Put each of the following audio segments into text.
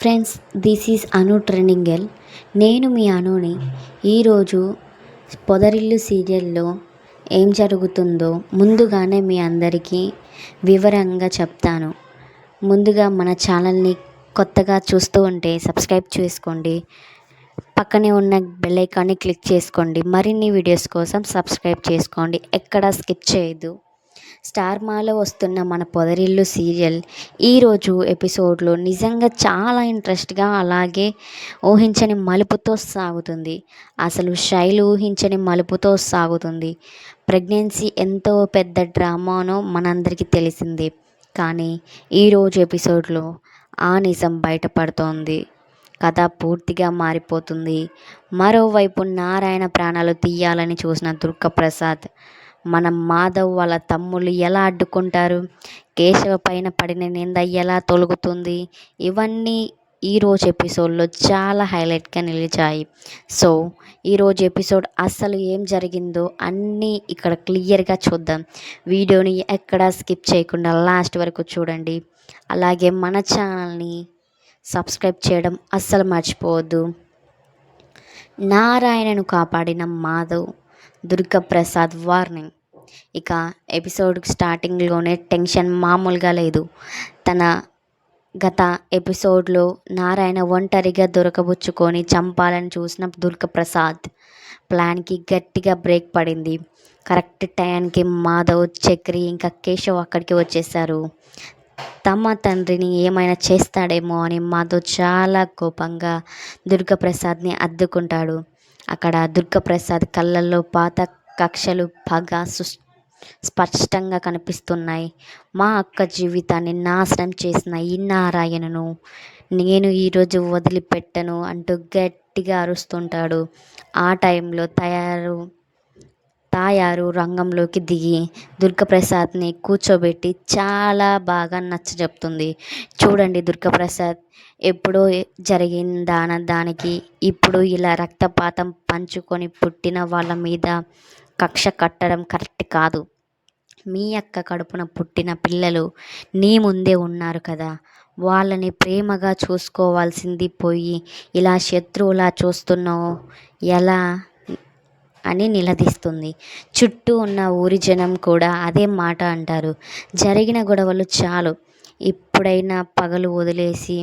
Friends, this is Anu trending girl. నేను మీ అనుని. ఈరోజు పొదరిల్లు సీరియల్లో ఏం జరుగుతుందో ముందుగానే మీ అందరికీ వివరంగా చెప్తాను. ముందుగా మన ఛానల్ని కొత్తగా చూస్తూ ఉంటే సబ్స్క్రైబ్ చేసుకోండి. పక్కనే ఉన్న బెల్ ఐకాన్ని క్లిక్ చేసుకోండి. మరిన్ని వీడియోస్ కోసం సబ్స్క్రైబ్ చేసుకోండి. ఎక్కడా స్కిప్ చేయొద్దు. స్టార్ మాలో వస్తున్న మన పొదరిల్లు సీరియల్ ఈరోజు ఎపిసోడ్లో నిజంగా చాలా ఇంట్రెస్ట్గా, అలాగే ఊహించని మలుపుతో సాగుతుంది. అసలు శైలి ఊహించని మలుపుతో సాగుతుంది. ప్రెగ్నెన్సీ ఎంతో పెద్ద డ్రామానో మనందరికీ తెలిసిందే. కానీ ఈరోజు ఎపిసోడ్లో ఆ నిజం బయటపడుతోంది. కథ పూర్తిగా మారిపోతుంది. మరోవైపు నారాయణ ప్రాణాలు తీయాలని చూసిన దుర్గాప్రసాద్, మన మాధవ్ వాళ్ళ తమ్ముళ్ళు ఎలా అడ్డుకుంటారు, కేశవ పైన పడిన నింద ఎలా తొలగుతుంది, ఇవన్నీ ఈరోజు ఎపిసోడ్లో చాలా హైలైట్గా నిలిచాయి. సో ఈరోజు ఎపిసోడ్ అస్సలు ఏం జరిగిందో అన్నీ ఇక్కడ క్లియర్గా చూద్దాం. వీడియోని ఎక్కడా స్కిప్ చేయకుండా లాస్ట్ వరకు చూడండి. అలాగే మన ఛానల్ని సబ్స్క్రైబ్ చేయడం అస్సలు మర్చిపోవద్దు. నారాయణను కాపాడిన మాధవ్, దుర్గాప్రసాద్ వార్నింగ్. ఇక ఎపిసోడ్ స్టార్టింగ్లోనే టెన్షన్ మామూలుగా లేదు. తన గత ఎపిసోడ్లో నారాయణ ఒంటరిగా దొరకబుచ్చుకొని చంపాలని చూసిన దుర్గాప్రసాద్ ప్లాన్కి గట్టిగా బ్రేక్ పడింది. కరెక్ట్ టైంకి మాధవ్, చక్రి ఇంకా కేశవ్ అక్కడికి వచ్చేసారు. తమ తండ్రిని ఏమైనా చేస్తాడేమో అని మాధవ్ చాలా కోపంగా దుర్గాప్రసాద్ని అద్దుకుంటాడు. అక్కడ దుర్గాప్రసాద్ కళ్ళల్లో పాత కక్షలు, పగ స్పష్టంగా కనిపిస్తున్నాయి. మా అక్క జీవితాన్ని నాశనం చేసిన ఈ నారాయణను నేను ఈరోజు వదిలిపెట్టను అంటూ గట్టిగా అరుస్తుంటాడు. ఆ టైంలో తాయారు రంగంలోకి దిగి దుర్గాప్రసాద్ని కూర్చోబెట్టి చాలా బాగా నచ్చజెప్తుంది. చూడండి దుర్గాప్రసాద్, ఎప్పుడో జరిగిన దానికి ఇప్పుడు ఇలా రక్తపాతం పంచుకొని పుట్టిన వాళ్ళ మీద కక్ష కట్టడం కరెక్ట్ కాదు. మీ అక్క కడుపున పుట్టిన పిల్లలు నీ ముందే ఉన్నారు కదా, వాళ్ళని ప్రేమగా చూసుకోవాల్సింది పోయి ఇలా శత్రువులా చూస్తున్నావు ఎలా అని నిలదీస్తుంది. చుట్టూ ఉన్న ఊరి జనం కూడా అదే మాట అంటారు. జరిగిన గొడవలు చాలు, ఇప్పుడైనా పగలు వదిలేసి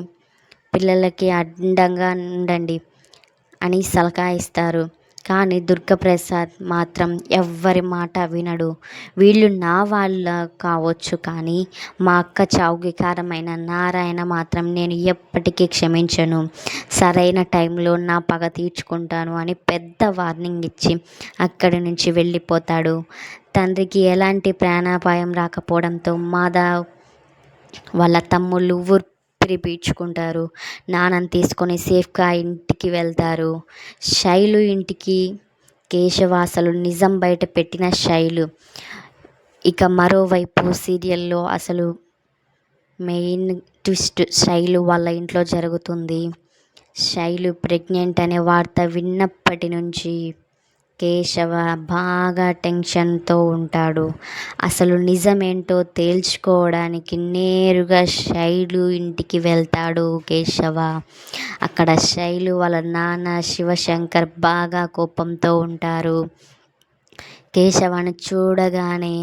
పిల్లలకి అండంగా ఉండండి అని సలహా ఇస్తారు. కానీ దుర్గాప్రసాద్ మాత్రం ఎవ్వరి మాట వినడు. వీళ్ళు నా వాళ్ళ కావచ్చు, కానీ మా అక్క చావుకి కారణమైన నారాయణ మాత్రం నేను ఎప్పటికీ క్షమించను. సరైన టైంలో నా పగ తీర్చుకుంటాను అని పెద్ద వార్నింగ్ ఇచ్చి అక్కడి నుంచి వెళ్ళిపోతాడు. తండ్రికి ఎలాంటి ప్రాణాపాయం రాకపోవడంతో మాధవ్ వాళ్ళ తమ్ముళ్ళు ఊపిరి పీల్చుకుంటారు. నాన్నని తీసుకొని సేఫ్గా ఇంటికి వెళ్తారు. శైలు ఇంటికి కేశవ అసలు నిజం బయట పెట్టిన శైలు. ఇక మరోవైపు సీరియల్లో అసలు మెయిన్ ట్విస్ట్ శైలు వాళ్ళ ఇంట్లో జరుగుతుంది. శైలు ప్రెగ్నెంట్ అనే వార్త విన్నప్పటి నుంచి కేశవ బాగా టెన్షన్తో ఉంటాడు. అసలు నిజమేంటో తేల్చుకోవడానికి నేరుగా శైలు ఇంటికి వెళ్తాడు కేశవ. అక్కడ శైలు వాళ్ళ నాన్న శివశంకర్ బాగా కోపంతో ఉంటారు. కేశవను చూడగానే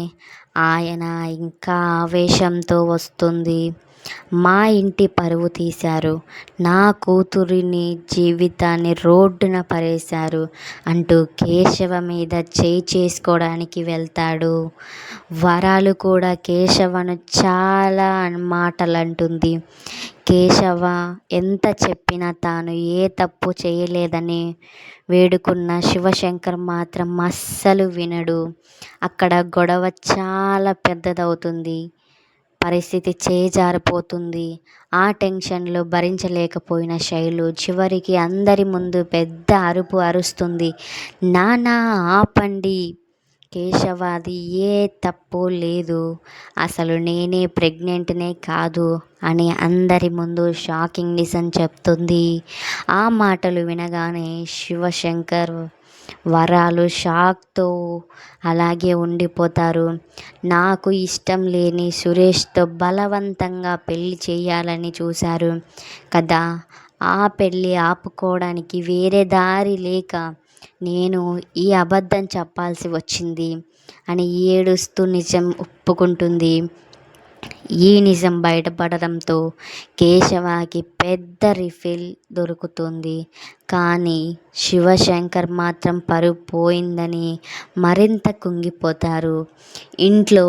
ఆయన ఇంకా ఆవేశంతో వస్తుంది. మా ఇంటి పరువు తీశారు, నా కూతురిని జీవితాన్ని రోడ్డున పడేశారు అంటూ కేశవ మీద చేయి చేసుకోవడానికి వెళ్తాడు. వరాలు కూడా కేశవను చాలా మాటలు అంటుంది. కేశవ ఎంత చెప్పినా తాను ఏ తప్పు చేయలేదని వేడుకున్న శివశంకర్ మాత్రం అస్సలు వినడు. అక్కడ గొడవ చాలా పెద్దదవుతుంది. పరిస్థితి చేజారిపోతుంది. ఆ టెన్షన్లో భరించలేకపోయిన శైలు చివరికి అందరి ముందు పెద్ద అరుపు అరుస్తుంది. నానా ఆపండి, కేశవాది ఏ తప్పు లేదు, అసలు నేనే ప్రెగ్నెంట్నే కాదు అని అందరి ముందు షాకింగ్ నిజం చెప్తుంది. ఆ మాటలు వినగానే శివశంకర్ వరాలు షాక్తో అలాగే ఉండిపోతారు. నాకు ఇష్టం లేని సురేష్తో బలవంతంగా పెళ్లి చేయాలని చూశారు కదా, ఆ పెళ్ళి ఆపుకోవడానికి వేరే దారి లేక నేను ఈ అబద్ధం చెప్పాల్సి వచ్చింది అని ఏడుస్తూ నిజం ఒప్పుకుంటుంది. ఈ నిజం బయటపడడంతో కేశవకి పెద్ద రిఫిల్ దొరుకుతుంది. కానీ శివశంకర్ మాత్రం పరువు పోయిందని మరింత కుంగిపోతారు. ఇంట్లో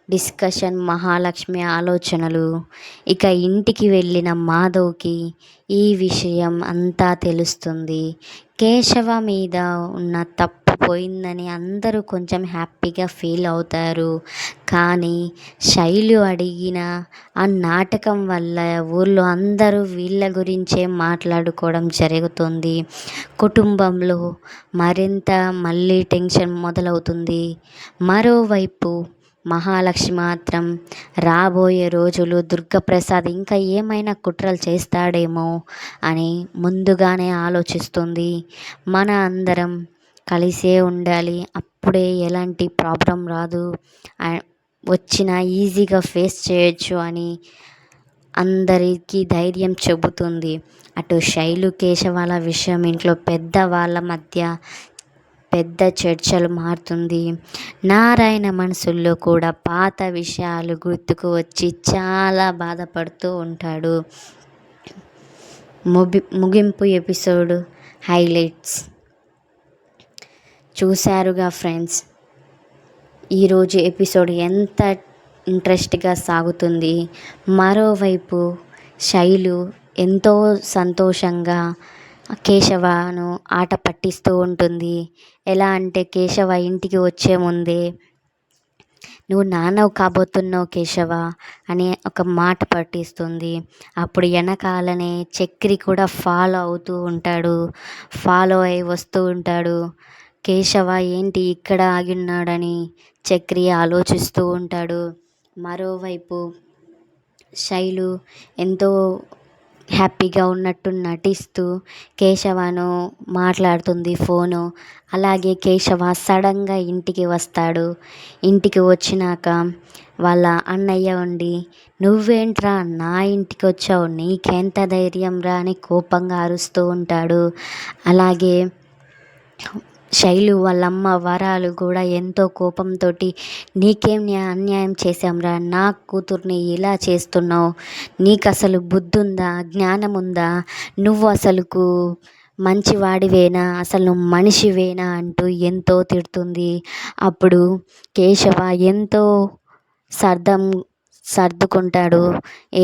డిస్కషన్, మహాలక్ష్మి ఆలోచనలు. ఇక ఇంటికి వెళ్ళిన మాధవ్కి ఈ విషయం అంతా తెలుస్తుంది. కేశవ మీద ఉన్న తప్పు పోయిందని అందరూ కొంచెం హ్యాపీగా ఫీల్ అవుతారు. కానీ శైలు అడిగిన ఆ నాటకం వల్ల ఊళ్ళో అందరూ వీళ్ళ గురించే మాట్లాడుకోవడం జరుగుతుంది. కుటుంబంలో మరింత మళ్ళీ టెన్షన్ మొదలవుతుంది. మరోవైపు మహాలక్ష్మి మాత్రం రాబోయే రోజులు దుర్గాప్రసాద్ ఇంకా ఏమైనా కుట్రలు చేస్తాడేమో అని ముందుగానే ఆలోచిస్తుంది. మన అందరం కలిసే ఉండాలి, అప్పుడే ఎలాంటి ప్రాబ్లం రాదు, వచ్చినా ఈజీగా ఫేస్ చేయొచ్చు అని అందరికీ ధైర్యం చెబుతుంది. అటు శైలు కేశవాల విషయం ఇంట్లో పెద్దవాళ్ళ మధ్య పెద్ద చర్చలు మారుతుంది. నారాయణ మనసుల్లో కూడా పాత విషయాలు గుర్తుకు వచ్చి చాలా బాధపడుతూ ఉంటాడు. ముగింపు ఎపిసోడ్ హైలైట్స్ చూశారుగా ఫ్రెండ్స్. ఈరోజు ఎపిసోడ్ ఎంత ఇంట్రెస్ట్గా సాగుతుంది. మరోవైపు శైలు ఎంతో సంతోషంగా కేశవను ఆట పట్టిస్తూ ఉంటుంది. ఎలా అంటే కేశవ ఇంటికి వచ్చే ముందే నువ్వు నాన్నవు కాబోతున్నావు కేశవ అని ఒక మాట పట్టిస్తుంది. అప్పుడు వెనకాలనే చక్రి కూడా ఫాలో అయి వస్తూ ఉంటాడు. కేశవ ఏంటి ఇక్కడ ఆగి ఉన్నాడని చక్రి ఆలోచిస్తూ ఉంటాడు. మరోవైపు శైలు ఎంతో హ్యాపీగా ఉన్నట్టు నటిస్తూ కేశవను మాట్లాడుతుంది ఫోను. అలాగే కేశవ సడన్గా ఇంటికి వస్తాడు. ఇంటికి వచ్చినాక వాళ్ళ అన్నయ్య ఉండి, నువ్వేంట్రా నా ఇంటికి వచ్చావు, నీకెంత ధైర్యం రా అని కోపంగా అరుస్తూ ఉంటాడు. అలాగే శైలు వాళ్ళమ్మ వరాలు కూడా ఎంతో కోపంతో, నీకేం అన్యాయం చేశాంరా, నా కూతుర్ని ఇలా చేస్తున్నావు, నీకు అసలు బుద్ధి ఉందా, జ్ఞానం ఉందా, నువ్వు అసలుకు మంచివాడివేనా, అసలు నువ్వు మనిషివేనా అంటూ ఎంతో తిడుతుంది. అప్పుడు కేశవ ఎంతో సర్దుకుంటాడు.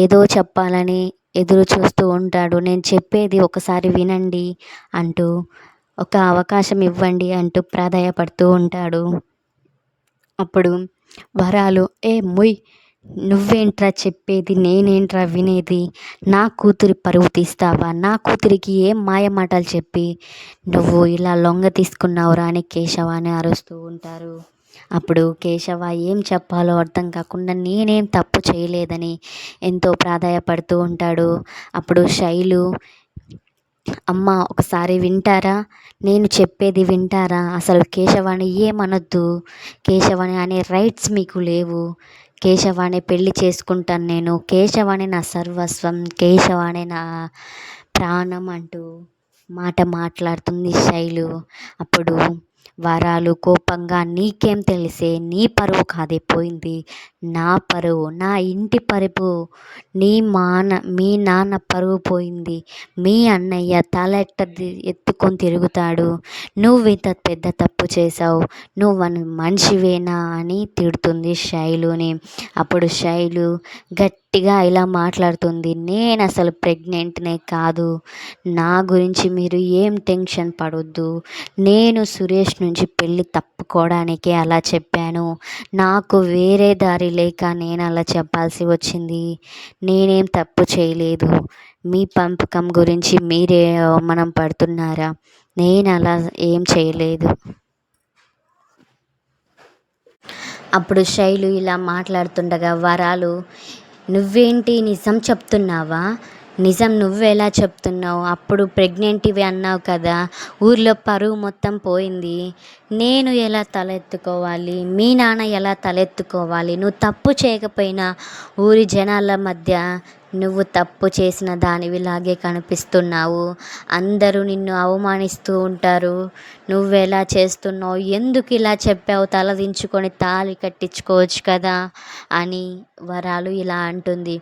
ఏదో చెప్పాలని ఎదురు చూస్తూ ఉంటాడు. నేను చెప్పేది ఒకసారి వినండి అంటూ, ఒక అవకాశం ఇవ్వండి అంటూ ప్రాధేయపడుతూ ఉంటాడు. అప్పుడు వరాలు, ముయ్, నువ్వేంట్రా చెప్పేది, నేనేంట్రా వినేది, నా కూతురి పరువు తీస్తావా, నా కూతురికి ఏం మాయమాటలు చెప్పి నువ్వు ఇలా లొంగ తీసుకున్నావురా అని కేశవాన్ని అరుస్తూ ఉంటారు. అప్పుడు కేశవ ఏం చెప్పాలో అర్థం కాకుండా నేనేం తప్పు చేయలేదని ఎంతో ప్రాధేయపడుతూ ఉంటాడు. అప్పుడు శైలు, అమ్మ ఒకసారి వింటారా, నేను చెప్పేది వింటారా, అసలు కేశవాణి ఏమనొద్దు, కేశవాణి అనే రైట్స్ మీకు లేవు, కేశవాణి పెళ్ళి చేసుకుంటాను నేను, కేశవాణి నా సర్వస్వం, కేశవాణి నా ప్రాణం అంటూ మాట్లాడుతుంది శైలు. అప్పుడు వరాలు కోపంగా, నీకేం తెలిసే, నీ పరువు కాదే పోయింది, నా పరువు, నా ఇంటి పరువు, మీ నాన్న పరువు పోయింది, మీ అన్నయ్య తల ఎత్తుకొని తిరుగుతాడు, నువ్వు ఇంత పెద్ద తప్పు చేసావు, నువ్వు మనిషివేనా అని తిడుతుంది శైలుని. అప్పుడు శైలు గట్టిగా ఇలా మాట్లాడుతుంది, నేను అసలు ప్రెగ్నెంట్నే కాదు, నా గురించి మీరు ఏం టెన్షన్ పడొద్దు, నేను సురేష్ నుంచి పెళ్ళి తప్పుకోవడానికే అలా చెప్పాను, నాకు వేరే దారి లేక నేను అలా చెప్పాల్సి వచ్చింది, నేనేం తప్పు చేయలేదు, మీ పంపకం గురించి మీరే అవమానం పడుతున్నారా, నేను అలా ఏం చేయలేదు. అప్పుడు శైలు ఇలా మాట్లాడుతుండగా వరాలు, నువ్వేంటి నిజం చెప్తున్నావా, నిజం నువ్వెలా చెప్తున్నావు? అప్పుడు ప్రెగ్నెంట్‌వి అన్నావు కదా! ఊర్లో పరువు మొత్తం పోయింది. నేను ఎలా తలెత్తుకోవాలి? మీ నాన్న ఎలా తలెత్తుకోవాలి? నువ్వు తప్పు చేయకపోయినా ఊరి జనాల మధ్య నువ్వు తప్పు చేసిన దానివిలాగే కనిపిస్తున్నావు. అందరూ నిన్ను అవమానిస్తూ ఉంటారు. నువ్వెలా చేస్తున్నావు? ఎందుకు ఇలా చెప్పావు? తలదించుకొని తాళి కట్టించుకోవచ్చు కదా! అని వరాలు ఇలా అంటుంది.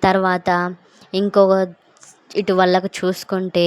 తర్వాత ఇంకొక ఇటు వాళ్ళకు చూసుకుంటే